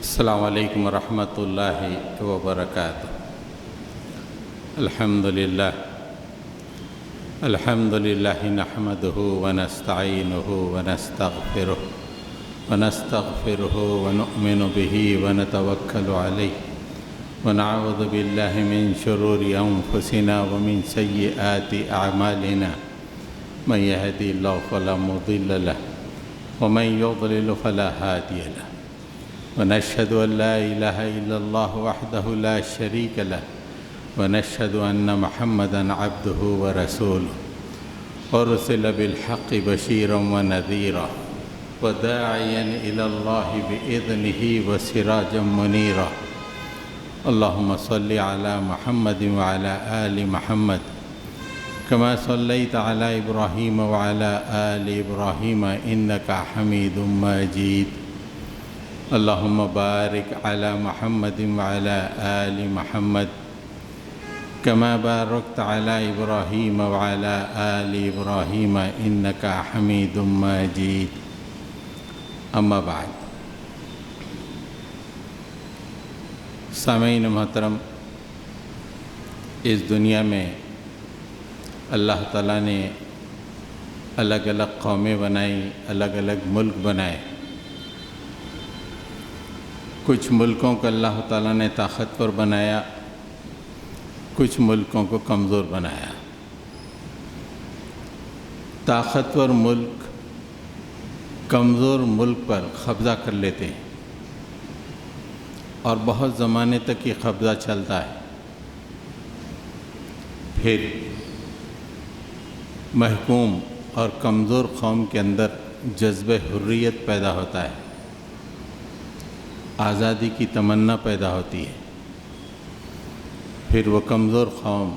السلام علیکم ورحمۃ اللہ وبرکاتہ۔ الحمد للہ نحمده ونستعینه ونستغفره ونؤمن به ونتوکل علیہ ونعوذ باللہ من شرور انفسنا ومن سیئات اعمالنا من یهدی اللہ فلا مضل له ومن یضلل فلا هادی له ونشهد أن لا إله إلا الله وحده لا شريك له ونشهد أن محمدًا عبده ورسوله أرسل بالحق بشيرا ونذيرا وداعيا إلى الله بإذنه وسراجا منيرا اللهم صل على محمد وعلى آل محمد كما صليت على إبراهيم وعلى آل إبراهيم إنك حميد مجيد اللهم بارك على محمد وعلى آل محمد كما باركت على إبراهيم وعلى آل إبراهيم إنك حميد مجيد أما بعد۔ سامعین محترم، اس دنیا میں اللہ تعالیٰ نے الگ الگ قومیں بنائی، الگ الگ ملک بنائے۔ کچھ ملکوں کو اللہ تعالیٰ نے طاقتور بنایا، کچھ ملکوں کو کمزور بنایا۔ طاقتور ملک کمزور ملک پر قبضہ کر لیتے ہیں اور بہت زمانے تک یہ قبضہ چلتا ہے۔ پھر محکوم اور کمزور قوم کے اندر جذبہ حریت پیدا ہوتا ہے، آزادی کی تمنا پیدا ہوتی ہے۔ پھر وہ کمزور قوم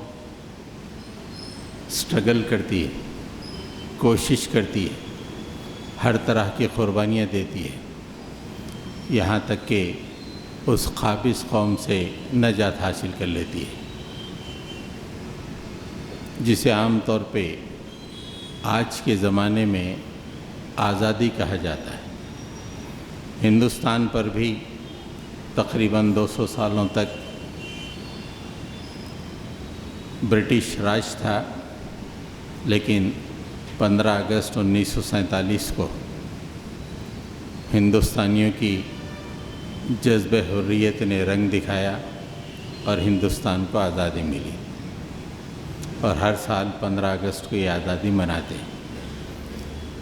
سٹرگل کرتی ہے، کوشش کرتی ہے، ہر طرح کی قربانیاں دیتی ہے، یہاں تک کہ اس قابض قوم سے نجات حاصل کر لیتی ہے، جسے عام طور پہ آج کے زمانے میں آزادی کہا جاتا ہے۔ ہندوستان پر بھی تقریباً 200 سالوں تک برٹش راج تھا، لیکن 15 اگست 1947 کو ہندوستانیوں کی جذبہ حریت نے رنگ دکھایا اور ہندوستان کو آزادی ملی، اور ہر سال 15 اگست کو یہ آزادی مناتے ہیں۔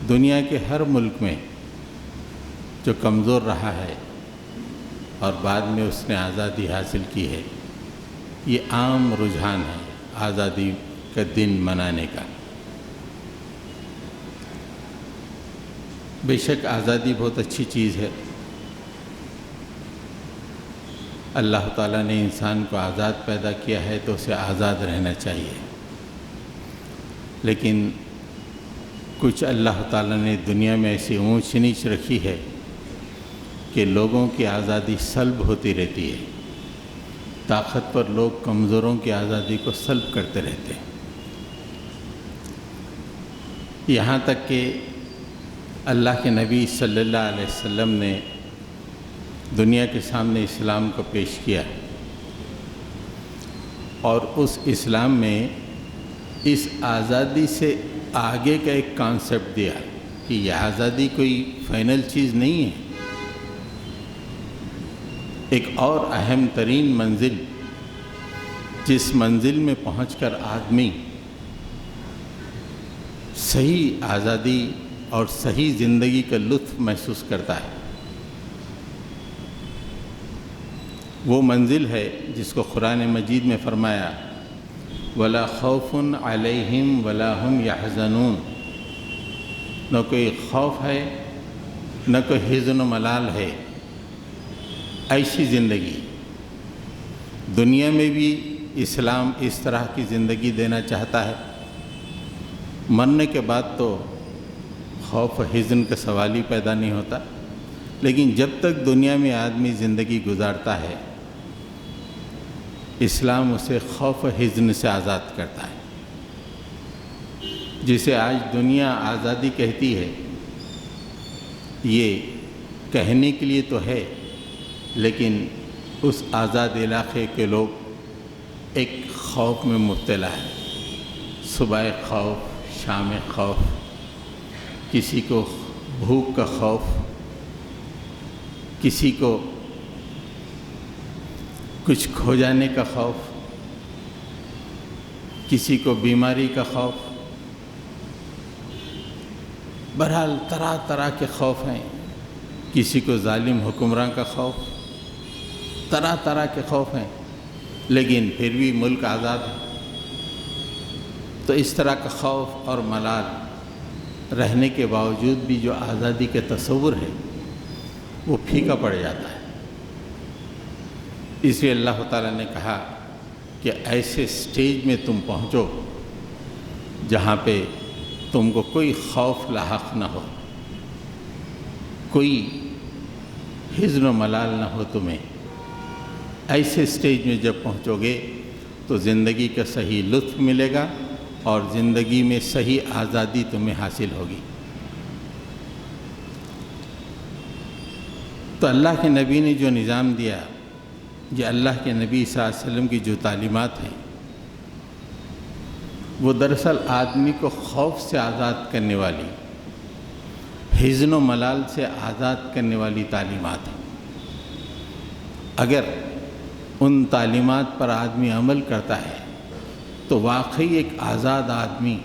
دنیا کے ہر ملک میں جو کمزور رہا ہے اور بعد میں اس نے آزادی حاصل کی ہے، یہ عام رجحان ہے آزادی کا دن منانے کا۔ بے شک آزادی بہت اچھی چیز ہے، اللہ تعالیٰ نے انسان کو آزاد پیدا کیا ہے تو اسے آزاد رہنا چاہیے، لیکن کچھ اللہ تعالیٰ نے دنیا میں ایسی اونچ نیچ رکھی ہے کہ لوگوں کی آزادی سلب ہوتی رہتی ہے، طاقتور لوگ کمزوروں کی آزادی کو سلب کرتے رہتے ہیں، یہاں تک کہ اللہ کے نبی صلی اللہ علیہ وسلم نے دنیا کے سامنے اسلام کو پیش کیا، اور اس اسلام میں اس آزادی سے آگے کا ایک کانسیپٹ دیا کہ یہ آزادی کوئی فائنل چیز نہیں ہے، ایک اور اہم ترین منزل، جس منزل میں پہنچ کر آدمی صحیح آزادی اور صحیح زندگی کا لطف محسوس کرتا ہے، وہ منزل ہے جس کو قرآن مجید میں فرمایا وَلَا خَوْفٌ عَلَيْهِمْ وَلَا هُمْ يَحْزَنُونَ، نہ کوئی خوف ہے نہ کوئی حزن و ملال ہے۔ ایسی زندگی دنیا میں بھی اسلام اس طرح کی زندگی دینا چاہتا ہے، مرنے کے بعد تو خوف و حزن کا سوال ہی پیدا نہیں ہوتا، لیکن جب تک دنیا میں آدمی زندگی گزارتا ہے اسلام اسے خوف و حزن سے آزاد کرتا ہے۔ جسے آج دنیا آزادی کہتی ہے، یہ کہنے کے لیے تو ہے، لیکن اس آزاد علاقے کے لوگ ایک خوف میں مبتلا ہیں، صبح خوف، شام خوف، کسی کو بھوک کا خوف، کسی کو کچھ کھو جانے کا خوف، کسی کو بیماری کا خوف، بہرحال طرح طرح کے خوف ہیں، کسی کو ظالم حکمراں کا خوف، طرح طرح کے خوف ہیں، لیکن پھر بھی ملک آزاد ہے۔ تو اس طرح کا خوف اور ملال رہنے کے باوجود بھی جو آزادی کے تصور ہے وہ پھیکا پڑ جاتا ہے۔ اس لیے اللہ تعالیٰ نے کہا کہ ایسے سٹیج میں تم پہنچو جہاں پہ تم کو کوئی خوف لاحق نہ ہو، کوئی حزن و ملال نہ ہو تمہیں۔ ایسے سٹیج میں جب پہنچو گے تو زندگی کا صحیح لطف ملے گا اور زندگی میں صحیح آزادی تمہیں حاصل ہوگی۔ تو اللہ کے نبی نے جو نظام دیا، یہ اللہ کے نبی صلی اللہ علیہ وسلم کی جو تعلیمات ہیں، وہ دراصل آدمی کو خوف سے آزاد کرنے والی، حزن و ملال سے آزاد کرنے والی تعلیمات ہیں۔ اگر ان تعلیمات پر آدمی عمل کرتا ہے تو واقعی ایک آزاد آدمی،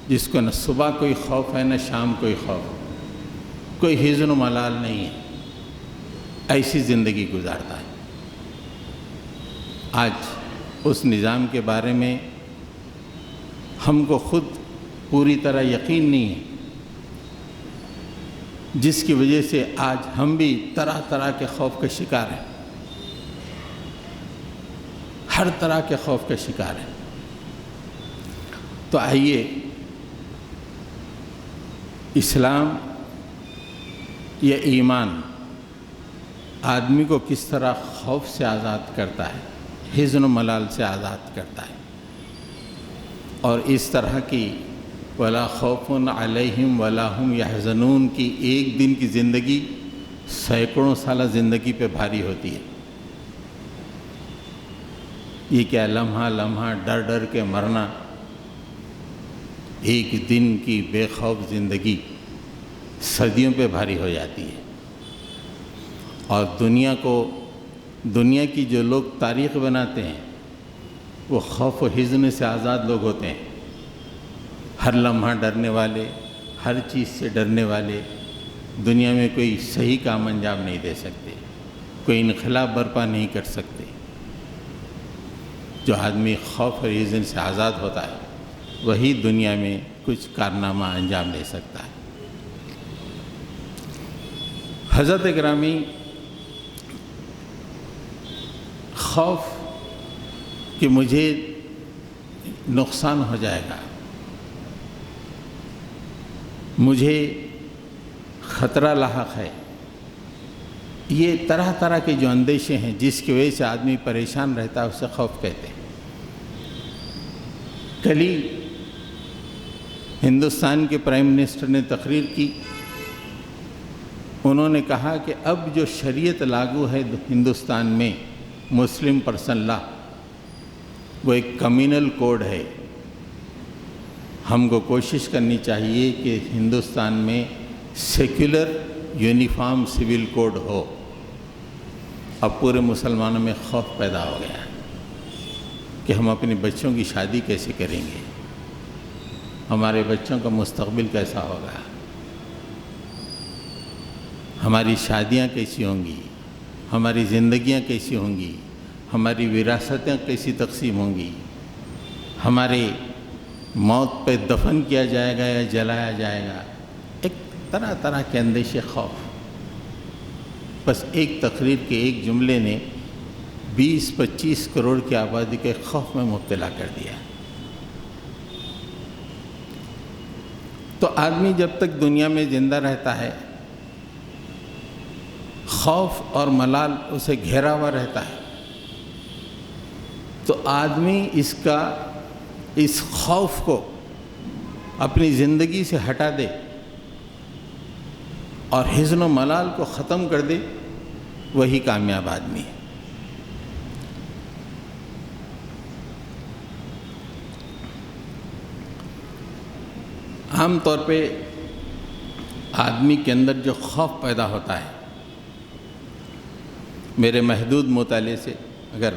جس کو نہ صبح کوئی خوف ہے نہ شام کوئی خوف، کوئی حزن و ملال نہیں ہے، ایسی زندگی گزارتا ہے۔ آج اس نظام کے بارے میں ہم کو خود پوری طرح یقین نہیں ہے، جس کی وجہ سے آج ہم بھی طرح طرح کے خوف کے شکار ہیں، ہر طرح کے خوف کے شکار ہیں۔ تو آئیے اسلام یا ایمان آدمی کو کس طرح خوف سے آزاد کرتا ہے، حزن و ملال سے آزاد کرتا ہے، اور اس طرح کی ولا خوف علیہم ولا ہم یحزنون کی ایک دن کی زندگی سینکڑوں سالہ زندگی پہ بھاری ہوتی ہے۔ یہ کیا لمحہ لمحہ ڈر ڈر کے مرنا، ایک دن کی بے خوف زندگی صدیوں پہ بھاری ہو جاتی ہے۔ اور دنیا کی جو لوگ تاریخ بناتے ہیں وہ خوف و حزن سے آزاد لوگ ہوتے ہیں، ہر لمحہ ڈرنے والے، ہر چیز سے ڈرنے والے، دنیا میں کوئی صحیح کام انجام نہیں دے سکتے، کوئی انقلاب برپا نہیں کر سکتے۔ جو آدمی خوف اور حزن سے آزاد ہوتا ہے وہی دنیا میں کچھ کارنامہ انجام دے سکتا ہے۔ حضرت گرامی، خوف کہ مجھے نقصان ہو جائے گا، مجھے خطرہ لاحق ہے، یہ طرح طرح کے جو اندیشے ہیں جس کی وجہ سے آدمی پریشان رہتا ہے اسے خوف کہتے ہیں۔ کل ہی ہندوستان کے پرائم منسٹر نے تقریر کی، انہوں نے کہا کہ اب جو شریعت لاگو ہے ہندوستان میں، مسلم پرسن لا، وہ ایک کمیونل کوڈ ہے۔ ہم کو کوشش کرنی چاہیے کہ ہندوستان میں سیکولر یونیفارم سول کوڈ ہو۔ اب پورے مسلمانوں میں خوف پیدا ہو گیا ہے کہ ہم اپنے بچوں کی شادی کیسے کریں گے، ہمارے بچوں کا مستقبل کیسا ہوگا، ہماری شادیاں کیسی ہوں گی، ہماری زندگیاں کیسی ہوں گی، ہماری وراثتیں کیسی تقسیم ہوں گی، ہمارے موت پہ دفن کیا جائے گا یا جلایا جائے گا، ایک طرح طرح کے اندیشے، خوف۔ بس ایک تقریر کے ایک جملے نے 20-25 کروڑ کی آبادی کے خوف میں مبتلا کر دیا۔ تو آدمی جب تک دنیا میں زندہ رہتا ہے خوف اور ملال اسے گھیرا ہوا رہتا ہے، تو آدمی اس خوف کو اپنی زندگی سے ہٹا دے اور حزن و ملال کو ختم کر دے وہی کامیاب آدمی ہے۔ عام طور پہ آدمی کے اندر جو خوف پیدا ہوتا ہے، میرے محدود مطالعے سے، اگر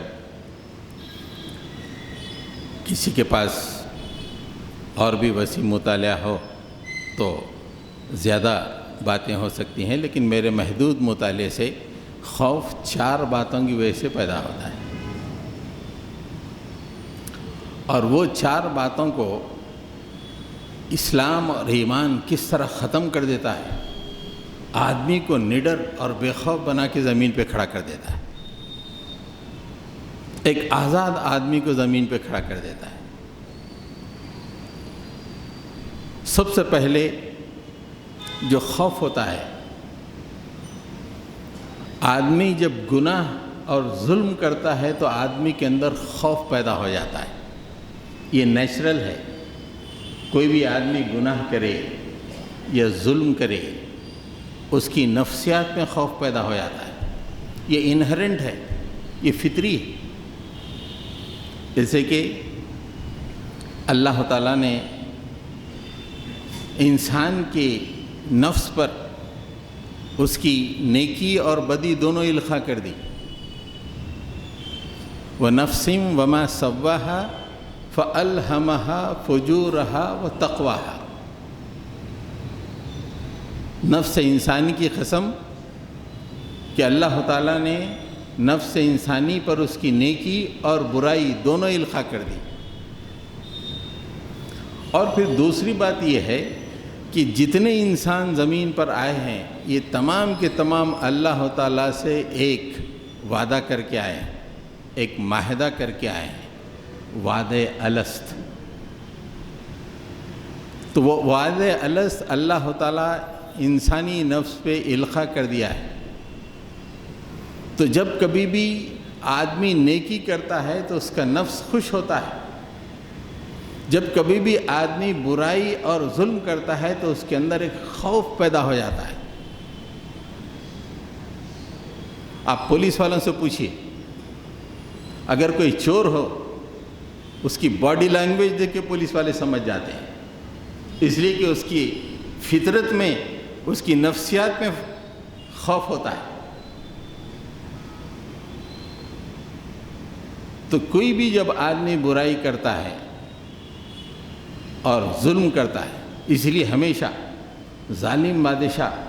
کسی کے پاس اور بھی وسیع مطالعہ ہو تو زیادہ باتیں ہو سکتی ہیں، لیکن میرے محدود مطالعے سے خوف 4 باتوں کی وجہ سے پیدا ہوتا ہے، اور وہ 4 باتوں کو اسلام اور ایمان کس طرح ختم کر دیتا ہے، آدمی کو نڈر اور بے خوف بنا کے زمین پہ کھڑا کر دیتا ہے، ایک آزاد آدمی کو زمین پہ کھڑا کر دیتا ہے۔ سب سے پہلے جو خوف ہوتا ہے، آدمی جب گناہ اور ظلم کرتا ہے تو آدمی کے اندر خوف پیدا ہو جاتا ہے، یہ نیچرل ہے۔ کوئی بھی آدمی گناہ کرے یا ظلم کرے، اس کی نفسیات میں خوف پیدا ہو جاتا ہے، یہ انہرنٹ ہے، یہ فطری ہے۔ جیسے کہ اللہ تعالیٰ نے انسان کے نفس پر اس کی نیکی اور بدی دونوں القاء کر دی، وَنَفْسٍ وَمَا سَوَّاهَا فَأَلْهَمَهَا فُجُورَهَا وَتَقْوَاهَا۔ نفس انسانی کی قسم کہ اللہ تعالیٰ نے نفس انسانی پر اس کی نیکی اور برائی دونوں القاء کر دی۔ اور پھر دوسری بات یہ ہے کہ جتنے انسان زمین پر آئے ہیں، یہ تمام کے تمام اللہ تعالیٰ سے ایک وعدہ کر کے آئے ہیں، ایک معاہدہ کر کے آئے ہیں، وعدہ الست۔ تو وہ وعدہ الست اللہ تعالیٰ انسانی نفس پہ القاء کر دیا ہے۔ تو جب کبھی بھی آدمی نیکی کرتا ہے تو اس کا نفس خوش ہوتا ہے، جب کبھی بھی آدمی برائی اور ظلم کرتا ہے تو اس کے اندر ایک خوف پیدا ہو جاتا ہے۔ آپ پولیس والوں سے پوچھیے، اگر کوئی چور ہو، اس کی باڈی لینگویج دیکھ کے پولیس والے سمجھ جاتے ہیں، اس لیے کہ اس کی فطرت میں، اس کی نفسیات میں خوف ہوتا ہے۔ تو کوئی بھی جب آدمی برائی کرتا ہے اور ظلم کرتا ہے، اس لیے ہمیشہ ظالم بادشاہ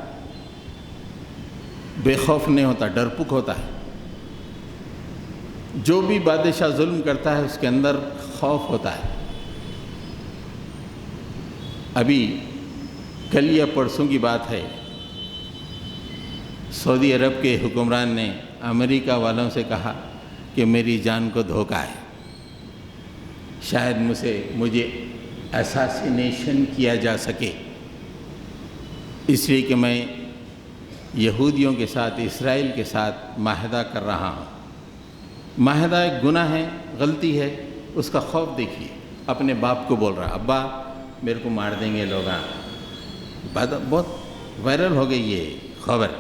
بے خوف نہیں ہوتا، ڈرپک ہوتا ہے۔ جو بھی بادشاہ ظلم کرتا ہے اس کے اندر خوف ہوتا ہے۔ ابھی کل یا پرسوں کی بات ہے، سعودی عرب کے حکمران نے امریکہ والوں سے کہا کہ میری جان کو دھوکہ ہے، شاید مجھے اساسینیشن کیا جا سکے، اس لیے کہ میں یہودیوں کے ساتھ، اسرائیل کے ساتھ معاہدہ کر رہا ہوں۔ معاہدہ ایک گناہ ہے، غلطی ہے، اس کا خوف دیکھیے۔ اپنے باپ کو بول رہا، ابا میرے کو مار دیں گے لوگ۔ بہت وائرل ہو گئی یہ خبر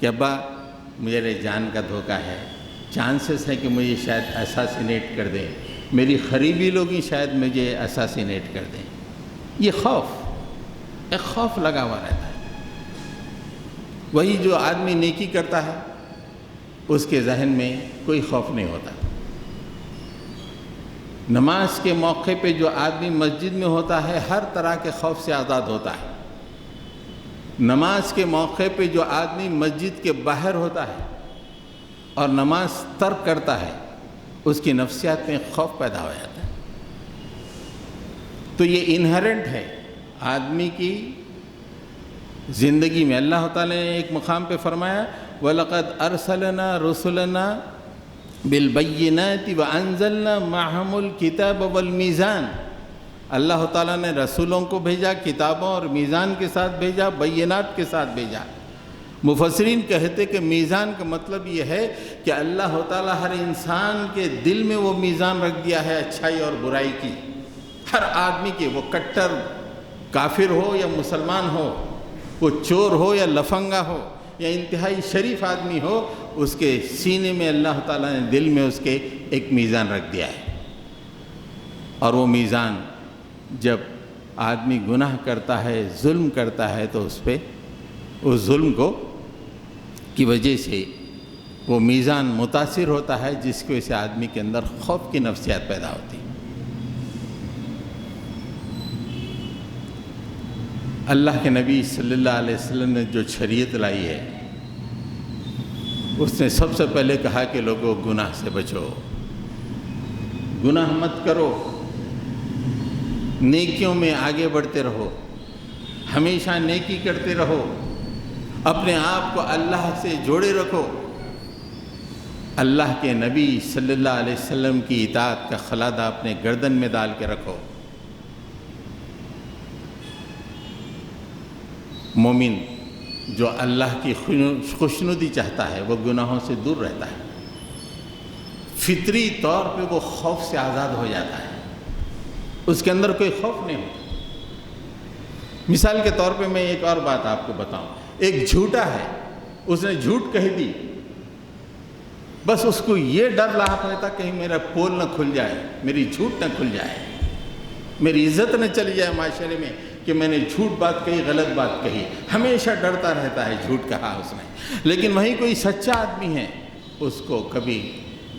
کہ ابا میرے جان کا دھوکہ ہے، چانسز ہے کہ مجھے شاید اساسینیٹ کر دیں، میری قریبی لوگ ہی شاید مجھے اساسینیٹ کر دیں۔ یہ خوف، ایک خوف لگا ہوا رہتا ہے۔ وہی جو آدمی نیکی کرتا ہے اس کے ذہن میں کوئی خوف نہیں ہوتا۔ نماز کے موقع پہ جو آدمی مسجد میں ہوتا ہے ہر طرح کے خوف سے آزاد ہوتا ہے۔ نماز کے موقع پہ جو آدمی مسجد کے باہر ہوتا ہے اور نماز ترک کرتا ہے، اس کی نفسیات میں خوف پیدا ہو جاتا ہے۔ تو یہ انہرنٹ ہے آدمی کی زندگی میں۔ اللہ تعالیٰ نے ایک مقام پہ فرمایا، وَلَقَدْ أَرْسَلْنَا رُسُلَنَا بِالْبَيِّنَاتِ وَأَنزَلْنَا مَعَهُمُ الْكِتَابَ وَالْمِيزَانَ۔ اللہ تعالیٰ نے رسولوں کو بھیجا، کتابوں اور میزان کے ساتھ بھیجا، بینات کے ساتھ بھیجا۔ مفسرین کہتے کہ میزان کا مطلب یہ ہے کہ اللہ تعالیٰ ہر انسان کے دل میں وہ میزان رکھ دیا ہے اچھائی اور برائی کی۔ ہر آدمی کے، وہ کٹر کافر ہو یا مسلمان ہو، وہ چور ہو یا لفنگا ہو یا انتہائی شریف آدمی ہو، اس کے سینے میں اللہ تعالیٰ نے دل میں اس کے ایک میزان رکھ دیا ہے، اور وہ میزان جب آدمی گناہ کرتا ہے، ظلم کرتا ہے، تو اس پہ اس ظلم کی وجہ سے وہ میزان متاثر ہوتا ہے، جس کی وجہ سے آدمی کے اندر خوف کی نفسیات پیدا ہوتی ہے۔ اللہ کے نبی صلی اللہ علیہ وسلم نے جو شریعت لائی ہے، اس نے سب سے پہلے کہا کہ لوگوں گناہ سے بچو، گناہ مت کرو، نیکیوں میں آگے بڑھتے رہو، ہمیشہ نیکی کرتے رہو، اپنے آپ کو اللہ سے جوڑے رکھو، اللہ کے نبی صلی اللہ علیہ وسلم کی اطاعت کا خلادہ اپنے گردن میں ڈال کے رکھو۔ مومن جو اللہ کی خوشنودی چاہتا ہے وہ گناہوں سے دور رہتا ہے، فطری طور پہ وہ خوف سے آزاد ہو جاتا ہے، اس کے اندر کوئی خوف نہیں ہوتا۔ مثال کے طور پہ میں ایک اور بات آپ کو بتاؤں، ایک جھوٹا ہے، اس نے جھوٹ کہہ دی، بس اس کو یہ ڈر لاحق رہتا کہیں میرا پول نہ کھل جائے، میری جھوٹ نہ کھل جائے، میری عزت نہ چلی جائے معاشرے میں کہ میں نے جھوٹ بات کہی، غلط بات کہی، ہمیشہ ڈرتا رہتا ہے، جھوٹ کہا اس نے۔ لیکن وہیں کوئی سچا آدمی ہے، اس کو کبھی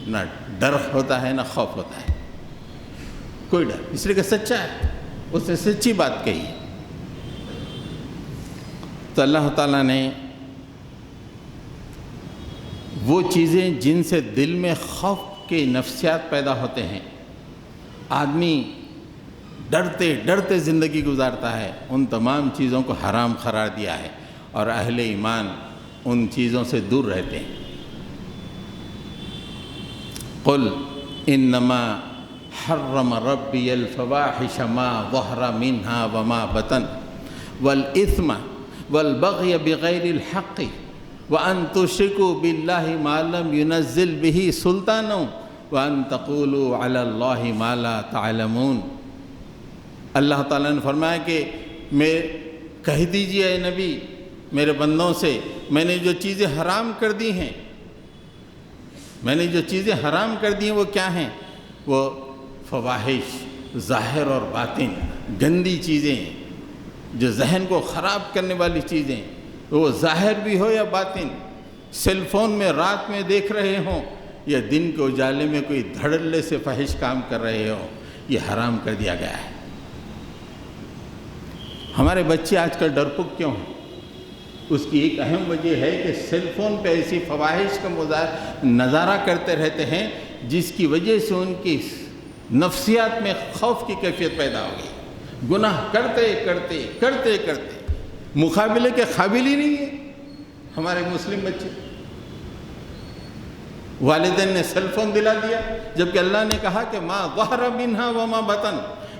نہ ڈر ہوتا ہے نہ خوف ہوتا ہے، کوئی ڈر، اس لیے کہ سچا ہے، اس نے سچی بات کہی ہے۔ تو اللہ تعالیٰ نے وہ چیزیں جن سے دل میں خوف کے نفسیات پیدا ہوتے ہیں، آدمی ڈرتے ڈرتے زندگی گزارتا ہے، ان تمام چیزوں کو حرام قرار دیا ہے، اور اہل ایمان ان چیزوں سے دور رہتے ہیں۔ قل انما حرم ربی الفواحش ما ظہر منها وما بطن والاثم والبغی بغیر الحق وان تشرکوا باللہ ما لم ينزل به سلطانا وان تقولوا علی اللہ ما لا تعلمون۔ اللہ تعالیٰ نے فرمایا کہ میں کہہ دیجئے اے نبی میرے بندوں سے، میں نے جو چیزیں حرام کر دی ہیں، میں نے جو چیزیں حرام کر دی ہیں وہ کیا ہیں؟ وہ فواحش، ظاہر اور باطن، گندی چیزیں جو ذہن کو خراب کرنے والی چیزیں، وہ ظاہر بھی ہو یا باطن، سیل فون میں رات میں دیکھ رہے ہوں یا دن کے اجالے میں کوئی دھڑلے سے فحش کام کر رہے ہوں، یہ حرام کر دیا گیا ہے۔ ہمارے بچے آج کل ڈرپوک کیوں ہیں؟ اس کی ایک اہم وجہ ہے کہ سیل فون پہ ایسی فواحش کا نظارہ کرتے رہتے ہیں، جس کی وجہ سے ان کی نفسیات میں خوف کی کیفیت پیدا ہو گئی، گناہ کرتے کرتے کرتے کرتے مقابلے کے قابل ہی نہیں ہے ہمارے مسلم بچے۔ والدین نے سیل فون دلا دیا، جبکہ اللہ نے کہا کہ ما ظہر منہا وما بطن،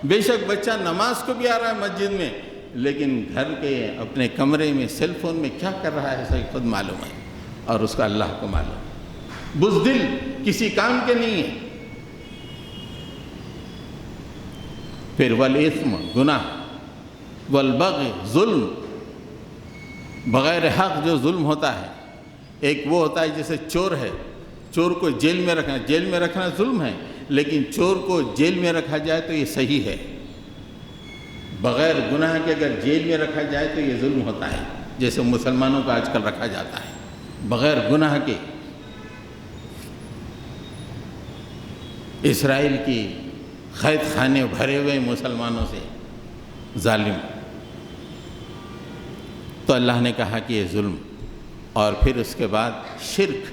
بے شک بچہ نماز کو بھی آ رہا ہے مسجد میں، لیکن گھر کے اپنے کمرے میں سیل فون میں کیا کر رہا ہے اسے خود معلوم ہے، اور اس کا اللہ کو معلوم ہے۔ بزدل کسی کام کے نہیں ہے۔ پھر والاثم، گناہ، والبغی، ظلم، بغیر حق جو ظلم ہوتا ہے، ایک وہ ہوتا ہے جیسے چور ہے، چور کو جیل میں رکھنا، جیل میں رکھنا ظلم ہے، لیکن چور کو جیل میں رکھا جائے تو یہ صحیح ہے۔ بغیر گناہ کے اگر جیل میں رکھا جائے تو یہ ظلم ہوتا ہے، جیسے مسلمانوں کو آج کل رکھا جاتا ہے بغیر گناہ کے۔ اسرائیل کی قید خانے بھرے ہوئے مسلمانوں سے ظالم، تو اللہ نے کہا کہ یہ ظلم۔ اور پھر اس کے بعد شرک،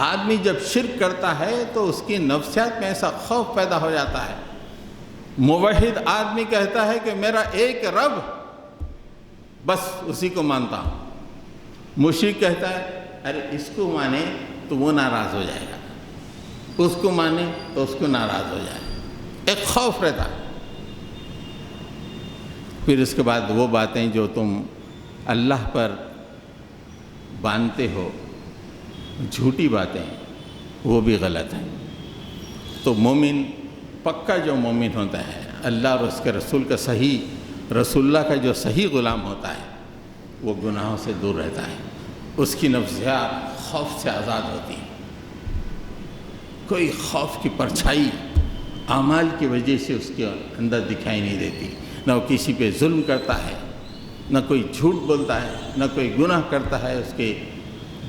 آدمی جب شرک کرتا ہے تو اس کی نفسیات میں ایسا خوف پیدا ہو جاتا ہے۔ موحد آدمی کہتا ہے کہ میرا ایک رب، بس اسی کو مانتا ہوں۔ مشرک کہتا ہے ارے اس کو مانے تو وہ ناراض ہو جائے گا، اس کو مانے تو اس کو ناراض ہو جائے گا، ایک خوف رہتا ہے۔ پھر اس کے بعد وہ باتیں جو تم اللہ پر باندھتے ہو، جھوٹی باتیں، وہ بھی غلط ہیں۔ تو مومن، پکا جو مومن ہوتا ہے، اللہ اور اس کے رسول کا صحیح، رسول اللہ کا جو صحیح غلام ہوتا ہے، وہ گناہوں سے دور رہتا ہے، اس کی نفسیات خوف سے آزاد ہوتی ہے، کوئی خوف کی پرچھائی اعمال کی وجہ سے اس کے اندر دکھائی نہیں دیتی، نہ وہ کسی پہ ظلم کرتا ہے، نہ کوئی جھوٹ بولتا ہے، نہ کوئی گناہ کرتا ہے، اس کے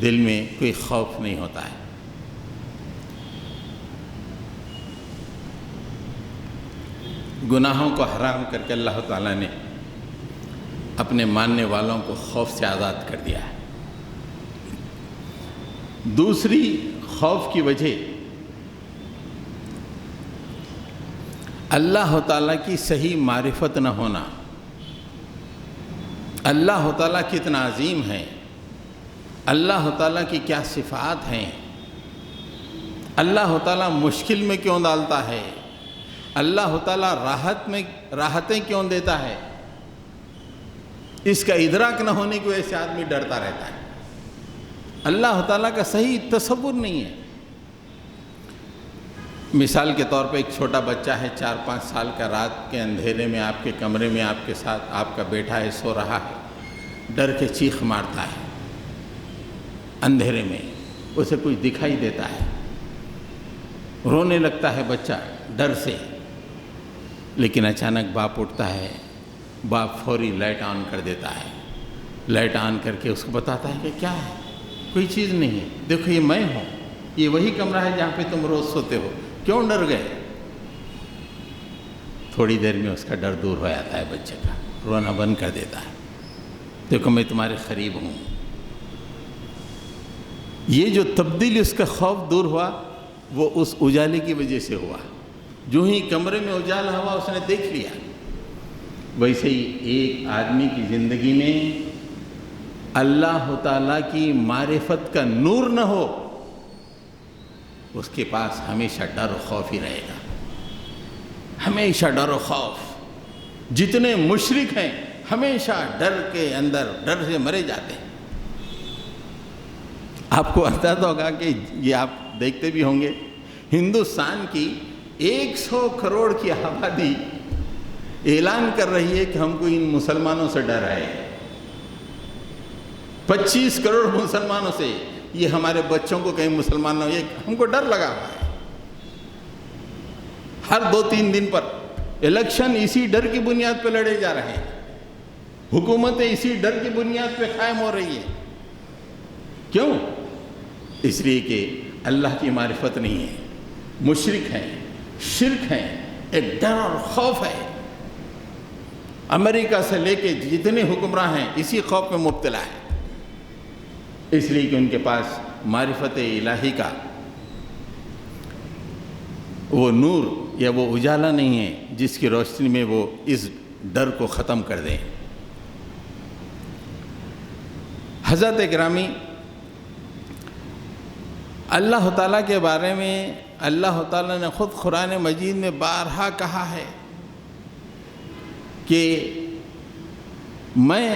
دل میں کوئی خوف نہیں ہوتا ہے۔ گناہوں کو حرام کر کے اللہ تعالیٰ نے اپنے ماننے والوں کو خوف سے آزاد کر دیا ہے۔ دوسری خوف کی وجہ اللہ تعالیٰ کی صحیح معرفت نہ ہونا۔ اللہ تعالیٰ کتنا عظیم ہے، اللہ تعالیٰ کی کیا صفات ہیں، اللہ تعالیٰ مشکل میں کیوں ڈالتا ہے، اللہ تعالیٰ راحتیں کیوں دیتا ہے، اس کا ادراک نہ ہونے کی وجہ سے آدمی ڈرتا رہتا ہے۔ اللہ تعالیٰ کا صحیح تصور نہیں ہے۔ مثال کے طور پہ ایک چھوٹا بچہ ہے 4-5 سال کا، رات کے اندھیرے میں آپ کے کمرے میں آپ کے ساتھ آپ کا بیٹا ہے، سو رہا ہے، ڈر کے چیخ مارتا ہے، اندھیرے میں اسے کچھ دکھائی دیتا ہے، رونے لگتا ہے بچہ ڈر سے، لیکن اچانک باپ اٹھتا ہے، باپ فوری لائٹ آن کر دیتا ہے، لائٹ آن کر کے اس کو بتاتا ہے کہ کیا ہے، کوئی چیز نہیں ہے، دیکھو یہ میں ہوں، یہ وہی کمرہ ہے جہاں پہ تم روز سوتے ہو، کیوں ڈر گئے؟ تھوڑی دیر میں اس کا ڈر دور ہو جاتا ہے، بچے کا رونا بند کر دیتا ہے، دیکھو میں تمہارے قریب ہوں۔ یہ جو تبدیلی اس کا خوف دور ہوا وہ اس اجالے کی وجہ سے ہوا۔ جو ہی کمرے میں اجالا ہوا اس نے دیکھ لیا۔ ویسے ہی ایک آدمی کی زندگی میں اللہ تعالیٰ کی معرفت کا نور نہ ہو، اس کے پاس ہمیشہ ڈر و خوف ہی رہے گا، ہمیشہ ڈر و خوف۔ جتنے مشرک ہیں ہمیشہ ڈر کے اندر ڈر سے مرے جاتے ہیں۔ آپ کو اندازہ ہوگا کہ یہ آپ دیکھتے بھی ہوں گے، ہندوستان کی 100 کروڑ کی آبادی اعلان کر رہی ہے کہ ہم کو ان مسلمانوں سے ڈر ہے، 25 کروڑ مسلمانوں سے، یہ ہمارے بچوں کو کہیں مسلمان نہ ہو، یہ ہم کو ڈر لگا ہوا ہے۔ ہر 2-3 دن پر الیکشن اسی ڈر کی بنیاد پہ لڑے جا رہے ہیں، حکومتیں اسی ڈر کی بنیاد پہ قائم ہو رہی ہیں۔ کیوں؟ اس لیے کہ اللہ کی معرفت نہیں ہے، مشرک ہیں، شرک ہیں، ایک ڈر اور خوف ہے۔ امریکہ سے لے کے جتنے حکمراں ہیں اسی خوف میں مبتلا ہیں، اس لیے کہ ان کے پاس معرفت الہی کا وہ نور یا وہ اجالا نہیں ہے جس کی روشنی میں وہ اس ڈر کو ختم کر دیں۔ حضرت گرامی، اللہ تعالیٰ کے بارے میں اللہ تعالیٰ نے خود قرآن مجید میں بارہا کہا ہے کہ میں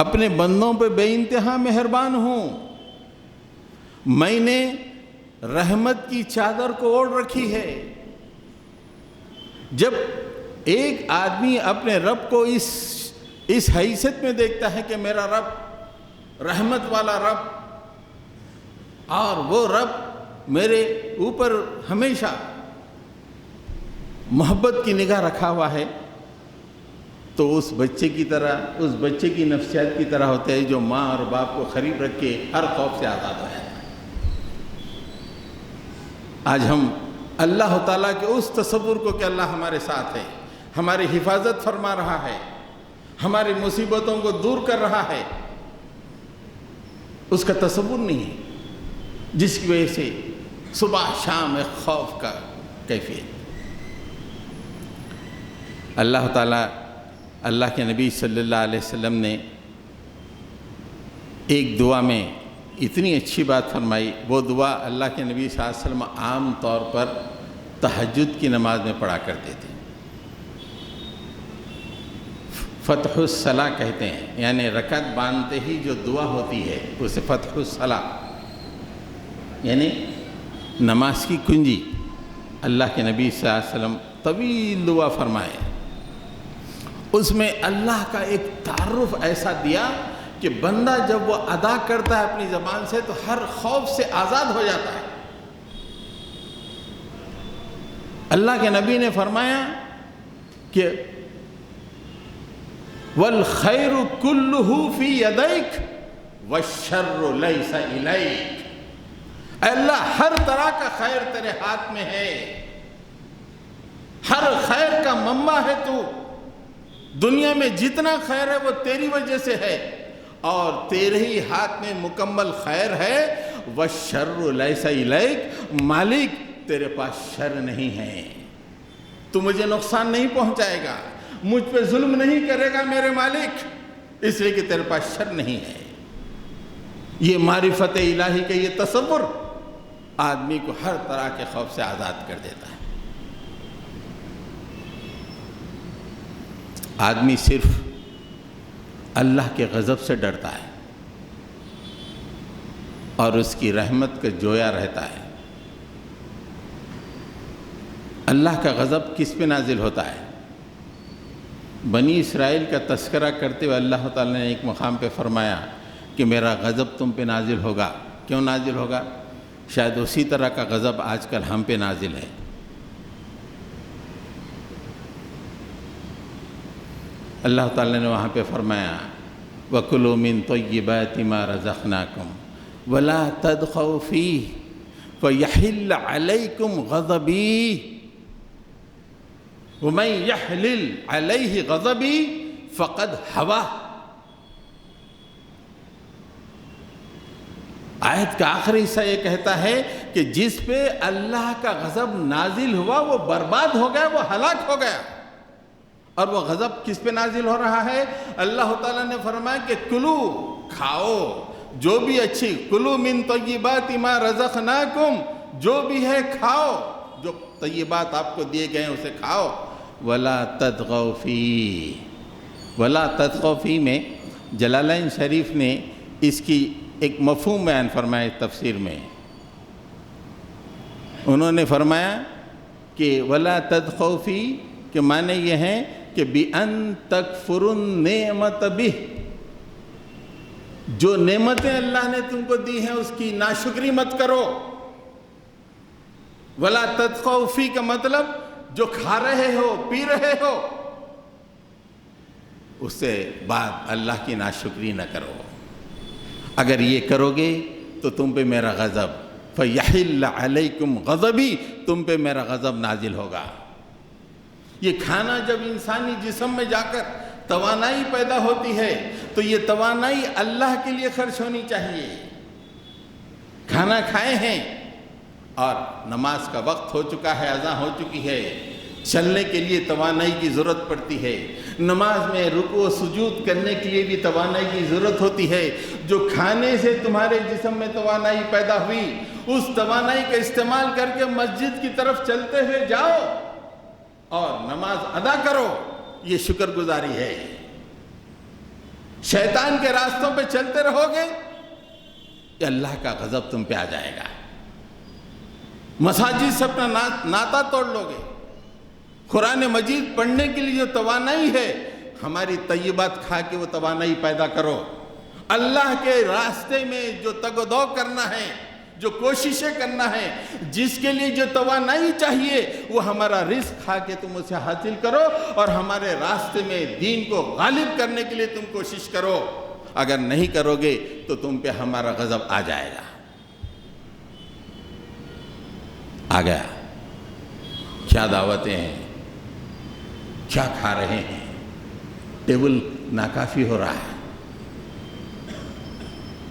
اپنے بندوں پہ بے انتہا مہربان ہوں، میں نے رحمت کی چادر کو اوڑھ رکھی ہے۔ جب ایک آدمی اپنے رب کو اس حیثیت میں دیکھتا ہے کہ میرا رب رحمت والا رب اور وہ رب میرے اوپر ہمیشہ محبت کی نگاہ رکھا ہوا ہے، تو اس بچے کی طرح، اس بچے کی نفسیات کی طرح ہوتے ہیں جو ماں اور باپ کو قریب رکھ کے ہر خوف سے آزاد ہو جاتا ہے۔ آج ہم اللہ تعالیٰ کے اس تصور کو کہ اللہ ہمارے ساتھ ہے، ہماری حفاظت فرما رہا ہے، ہماری مصیبتوں کو دور کر رہا ہے، اس کا تصور نہیں ہے، جس کی وجہ سے صبح شام ایک خوف کا کیفیت۔ اللہ تعالیٰ، اللہ کے نبی صلی اللہ علیہ وسلم نے ایک دعا میں اتنی اچھی بات فرمائی، وہ دعا اللہ کے نبی صلی اللہ علیہ وسلم عام طور پر تہجد کی نماز میں پڑھا کرتے تھے۔ فتح الصلاح کہتے ہیں، یعنی رکعت باندھتے ہی جو دعا ہوتی ہے اسے فتح الصلاح، یعنی نماز کی کنجی۔ اللہ کے نبی صلی اللہ علیہ وسلم طویل دعا فرمائے، اس میں اللہ کا ایک تعارف ایسا دیا کہ بندہ جب وہ ادا کرتا ہے اپنی زبان سے تو ہر خوف سے آزاد ہو جاتا ہے۔ اللہ کے نبی نے فرمایا کہ وَالْخَيْرُ كُلُّهُ فِي يَدَيْكَ وَالشَّرُّ لَيْسَ إِلَيْكَ، اے اللہ ہر طرح کا خیر تیرے ہاتھ میں ہے، ہر خیر کا منبع ہے تو، دنیا میں جتنا خیر ہے وہ تیری وجہ سے ہے اور تیرے ہی ہاتھ میں مکمل خیر ہے۔ وَالشَّرُّ لَيْسَ إِلَيْكَ، مالک تیرے پاس شر نہیں ہے، تو مجھے نقصان نہیں پہنچائے گا، مجھ پہ ظلم نہیں کرے گا میرے مالک، اس لیے کہ تیرے پاس شر نہیں ہے۔ یہ معرفت الہی کا یہ تصور آدمی کو ہر طرح کے خوف سے آزاد کر دیتا ہے۔ آدمی صرف اللہ کے غضب سے ڈرتا ہے اور اس کی رحمت کا جویا رہتا ہے۔ اللہ کا غضب کس پہ نازل ہوتا ہے؟ بنی اسرائیل کا تذکرہ کرتے ہوئے اللہ تعالیٰ نے ایک مقام پہ فرمایا کہ میرا غضب تم پہ نازل ہوگا۔ کیوں نازل ہوگا؟ شاید اسی طرح کا غضب آج کل ہم پہ نازل ہے۔ اللہ تعالیٰ نے وہاں پہ فرمایا وَكُلُوا مِن طَيِّبَاتِ مَا رَزَقْنَاكُمْ وَلَا تَدْخَوْا فِيهِ فَيَحِلَّ عَلَيْكُمْ غَضَبِي وَمَن يَحْلِلْ عَلَيْهِ غَضَبِي فَقَدْ هَوَىٰ۔ آیت کا آخری حصہ یہ کہتا ہے کہ جس پہ اللہ کا غضب نازل ہوا وہ برباد ہو گیا، وہ ہلاک ہو گیا۔ اور وہ غضب کس پہ نازل ہو رہا ہے؟ اللہ تعالیٰ نے فرمایا کہ کلو، کھاؤ جو بھی اچھی، کلو من طیبات ما رزقناکم، جو بھی ہے کھاؤ، جو طیبات آپ کو دیے گئے ہیں اسے کھاؤ۔ ولا تطغوا فیہ، ولا تطغوا فیہ میں جلالین شریف نے اس کی ایک مفہوم بیان فرمایا تفسیر میں۔ انہوں نے فرمایا کہ ولا تطغوا فیہ کہ معنی یہ ہے کہ بِأَن تَكْفُرُوا النِّعْمَةَ بِهِ، جو نعمتیں اللہ نے تم کو دی ہیں اس کی ناشکری مت کرو۔ وَلَا تَتْقَوْا فِي کا مطلب جو کھا رہے ہو، پی رہے ہو، اس سے بعد اللہ کی ناشکری نہ کرو۔ اگر یہ کرو گے تو تم پہ میرا غضب، فَيَحِلَّ عَلَيْكُمْ غَضَبِي، تم پہ میرا غضب نازل ہوگا۔ یہ کھانا جب انسانی جسم میں جا کر توانائی پیدا ہوتی ہے تو یہ توانائی اللہ کے لیے خرچ ہونی چاہیے۔ کھانا کھائے ہیں اور نماز کا وقت ہو چکا ہے، اذان ہو چکی ہے، چلنے کے لیے توانائی کی ضرورت پڑتی ہے، نماز میں رکوع و سجود کرنے کے لیے بھی توانائی کی ضرورت ہوتی ہے۔ جو کھانے سے تمہارے جسم میں توانائی پیدا ہوئی، اس توانائی کا استعمال کر کے مسجد کی طرف چلتے ہوئے جاؤ اور نماز ادا کرو، یہ شکر گزاری ہے۔ شیطان کے راستوں پہ چلتے رہو گے کہ اللہ کا غضب تم پہ آ جائے گا۔ مساجد سے اپنا ناطا توڑ لو گے۔ قرآن مجید پڑھنے کے لیے جو توانائی ہے، ہماری طیبات کھا کے وہ توانائی پیدا کرو۔ اللہ کے راستے میں جو تگ و دو کرنا ہے، جو کوششیں کرنا ہے، جس کے لیے جو توانائی چاہیے، وہ ہمارا رزق کھا کے تم اسے حاصل کرو اور ہمارے راستے میں دین کو غالب کرنے کے لیے تم کوشش کرو۔ اگر نہیں کرو گے تو تم پہ ہمارا غضب آ جائے گا۔ آ گیا۔ کیا دعوتیں ہیں، کیا کھا رہے ہیں، ٹیبل ناکافی ہو رہا ہے،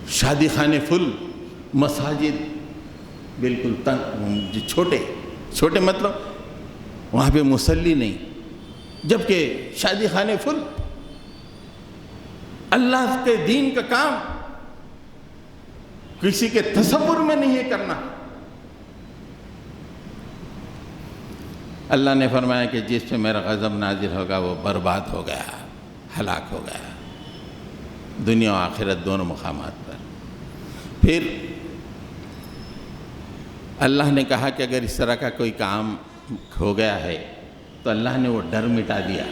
شادی خانے فل، مساجد بالکل تنگ، چھوٹے مطلب وہاں پہ مصلی نہیں، جبکہ شادی خانے فل۔ اللہ کے دین کا کام کسی کے تصور میں نہیں ہے کرنا۔ اللہ نے فرمایا کہ جس پہ میرا غضب نازل ہوگا وہ برباد ہو گیا، ہلاک ہو گیا، دنیا و آخرت دونوں مقامات پر۔ پھر اللہ نے کہا کہ اگر اس طرح کا کوئی کام ہو گیا ہے تو اللہ نے وہ ڈر مٹا دیا،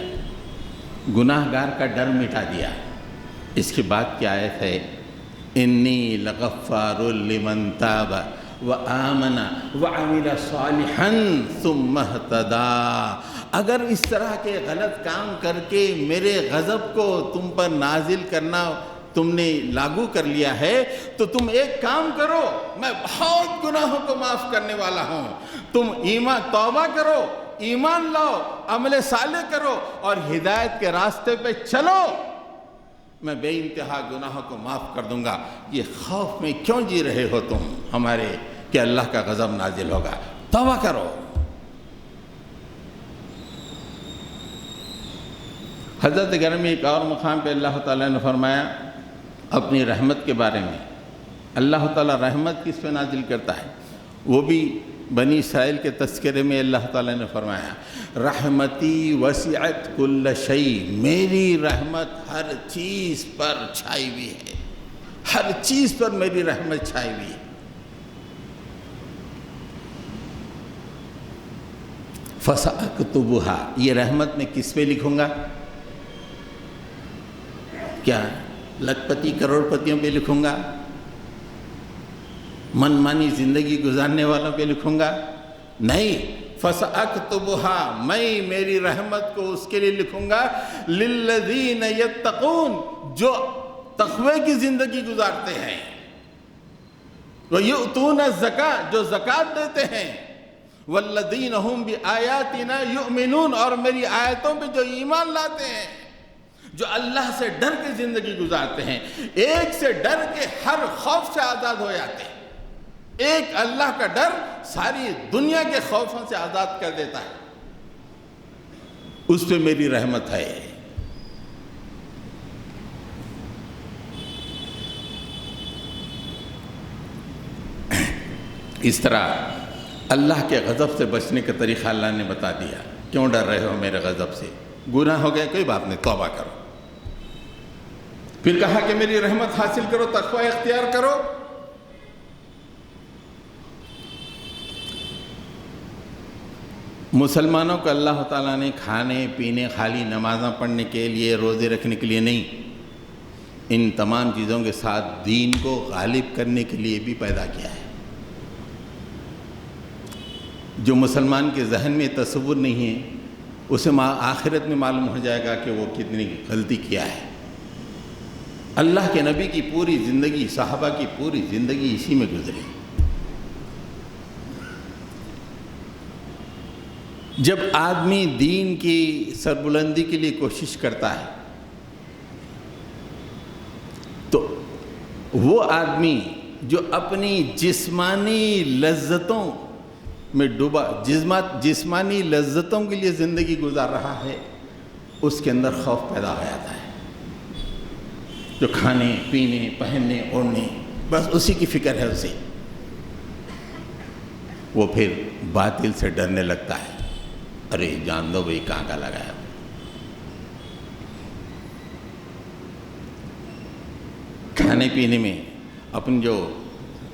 گناہ گار کا ڈر مٹا دیا۔ اس کے بعد کی آیت ہے انی لغفار لمن تاب وآمن وعمل صالحا ثم اهتدى۔ اگر اس طرح کے غلط کام کر کے میرے غضب کو تم پر نازل کرنا تم نے لاگو کر لیا ہے تو تم ایک کام کرو، میں بہت گناہوں کو معاف کرنے والا ہوں، تم توبہ کرو، ایمان لاؤ، عمل صالح کرو اور ہدایت کے راستے پہ چلو، میں بے انتہا گناہوں کو معاف کر دوں گا۔ یہ خوف میں کیوں جی رہے ہو تم ہمارے کہ اللہ کا غضب نازل ہوگا؟ توبہ کرو۔ حضرت گرمی ایک اور مقام پہ اللہ تعالیٰ نے فرمایا اپنی رحمت کے بارے میں، اللہ تعالیٰ رحمت کس پہ نازل کرتا ہے؟ وہ بھی بنی اسرائیل کے تذکرے میں اللہ تعالیٰ نے فرمایا رحمتی وسعت کل شیء، میری رحمت ہر چیز پر چھائی ہوئی ہے، ہر چیز پر میری رحمت چھائی ہوئی ہے۔ فَسَأَكْتُبُهَا، یہ رحمت میں کس پہ لکھوں گا؟ کیا لکھ پتی کروڑ پتیوں پہ لکھوں گا؟ من مانی زندگی گزارنے والوں پہ لکھوں گا؟ نہیں، فَسَأَكْتُبُهَا، میں میری رحمت کو اس کے لیے لکھوں گا لِلَّذِينَ يَتَّقُونَ، جو تقوی کی زندگی گزارتے ہیں، وَيُؤْتُونَ الزَّكَاةَ، جو زکوٰۃ دیتے ہیں، وَالَّذِينَ هُمْ بِآيَاتِنَا يُؤْمِنُونَ، اور میری آیتوں پہ جو ایمان لاتے ہیں، جو اللہ سے ڈر کے زندگی گزارتے ہیں، ایک سے ڈر کے ہر خوف سے آزاد ہو جاتے ہیں۔ ایک اللہ کا ڈر ساری دنیا کے خوفوں سے آزاد کر دیتا ہے، اس پہ میری رحمت ہے۔ اس طرح اللہ کے غضب سے بچنے کا طریقہ اللہ نے بتا دیا۔ کیوں ڈر رہے ہو میرے غضب سے؟ گناہ ہو گیا، کوئی بات نہیں، توبہ کرو۔ پھر کہا کہ میری رحمت حاصل کرو، تقوی اختیار کرو۔ مسلمانوں کو اللہ تعالیٰ نے کھانے پینے، خالی نمازاں پڑھنے کے لیے، روزے رکھنے کے لیے نہیں، ان تمام چیزوں کے ساتھ دین کو غالب کرنے کے لیے بھی پیدا کیا ہے۔ جو مسلمان کے ذہن میں تصور نہیں ہے، اسے آخرت میں معلوم ہو جائے گا کہ وہ کتنی غلطی کیا ہے۔ اللہ کے نبی کی پوری زندگی، صحابہ کی پوری زندگی اسی میں گزری۔ جب آدمی دین کی سربلندی کے لیے کوشش کرتا ہے تو وہ آدمی جو اپنی جسمانی لذتوں میں ڈوبا، جسمانی لذتوں کے لیے زندگی گزار رہا ہے، اس کے اندر خوف پیدا ہو جاتا ہے۔ جو کھانے پینے، پہننے اوڑھنے، بس اسی کی فکر ہے اسے، وہ پھر باطل سے ڈرنے لگتا ہے۔ ارے جان دو بھئی کہاں کا لگایا۔ کھانے پینے میں اپن جو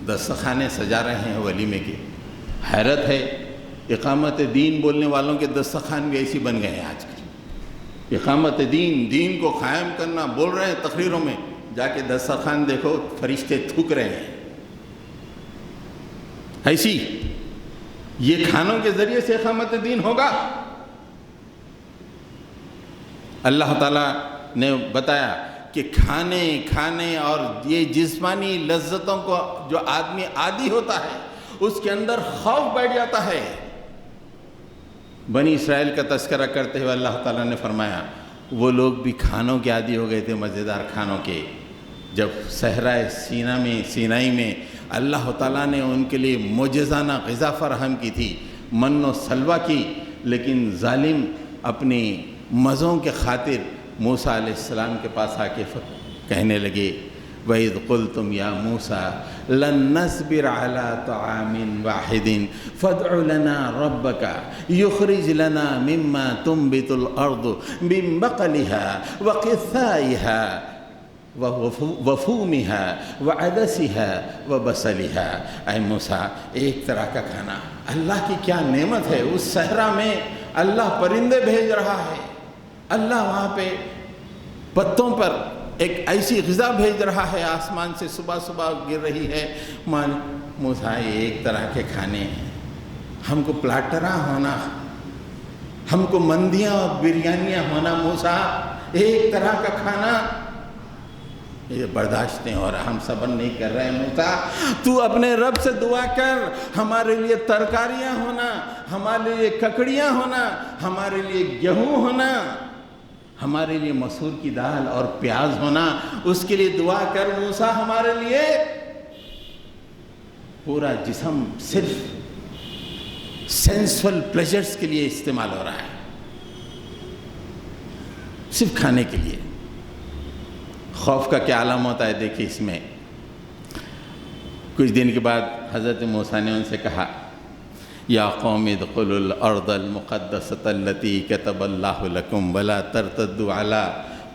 دسترخوانے سجا رہے ہیں ولیمے کے، حیرت ہے، اقامت دین بولنے والوں کے دسترخوان بھی ایسی بن گئے ہیں آج کل۔ اقامت دین کو قائم کرنا بول رہے ہیں تقریروں میں، جا کے دسترخوان دیکھو فرشتے تھوک رہے ہیں۔ ایسی یہ کھانوں کے ذریعے سے اقامت دین ہوگا؟ اللہ تعالیٰ نے بتایا کہ کھانے اور یہ جسمانی لذتوں کو جو آدمی عادی ہوتا ہے، اس کے اندر خوف بیٹھ جاتا ہے۔ بنی اسرائیل کا تذکرہ کرتے ہوئے اللہ تعالیٰ نے فرمایا وہ لوگ بھی کھانوں کے عادی ہو گئے تھے، مزیدار کھانوں کے۔ جب صحرائے سینائی میں اللہ تعالیٰ نے ان کے لیے معجزانہ غذا فراہم کی تھی، من و سلوہ کی، لیکن ظالم اپنی مزوں کے خاطر موسیٰ علیہ السلام کے پاس آ کے کہنے لگے وَإِذْ قُلْتُمْ يَا مُوسَىٰ لَن نَّصْبِرَ عَلَىٰ طَعَامٍ وَاحِدٍ فَادْعُ لَنَا رَبَّكَ يُخْرِجْ لَنَا مِمَّا تُنبِتُ الْأَرْضُ مِن بَقْلِهَا وَقِثَّائِهَا وَفُومِهَا وَعَدَسِهَا وَبَصَلِهَا۔ اے موسیٰ، ایک طرح کا کھانا، اللہ کی کیا نعمت ہے، اس صحرا میں اللہ پرندے بھیج رہا ہے، اللہ وہاں پہ پتوں پر ایک ایسی غذا بھیج رہا ہے آسمان سے، صبح صبح گر رہی ہے۔ موسیٰ یہ ایک طرح کے کھانے ہیں، ہم کو پلاٹراں ہونا، ہم کو مندیاں اور بریانیاں ہونا، موسیٰ ایک طرح کا کھانا یہ برداشت نہیں ہو رہا، ہم صبر نہیں کر رہے ہیں۔ موسیٰ تو اپنے رب سے دعا کر، ہمارے لیے ترکاریاں ہونا، ہمارے لیے ککڑیاں ہونا، ہمارے لیے گیہوں ہونا، ہمارے لیے مسور کی دال اور پیاز ہونا، اس کے لیے دعا کر موسیٰ۔ ہمارے لیے پورا جسم صرف سینسول پلیجرز کے لیے استعمال ہو رہا ہے، صرف کھانے کے لیے۔ خوف کا کیا عالم ہوتا ہے دیکھیں اس میں۔ کچھ دن کے بعد حضرت موسیٰ نے ان سے کہا، یا قوم ادخلوا الارض المقدسۃ التی کتب اللہ لکم ولا ترتدوا علی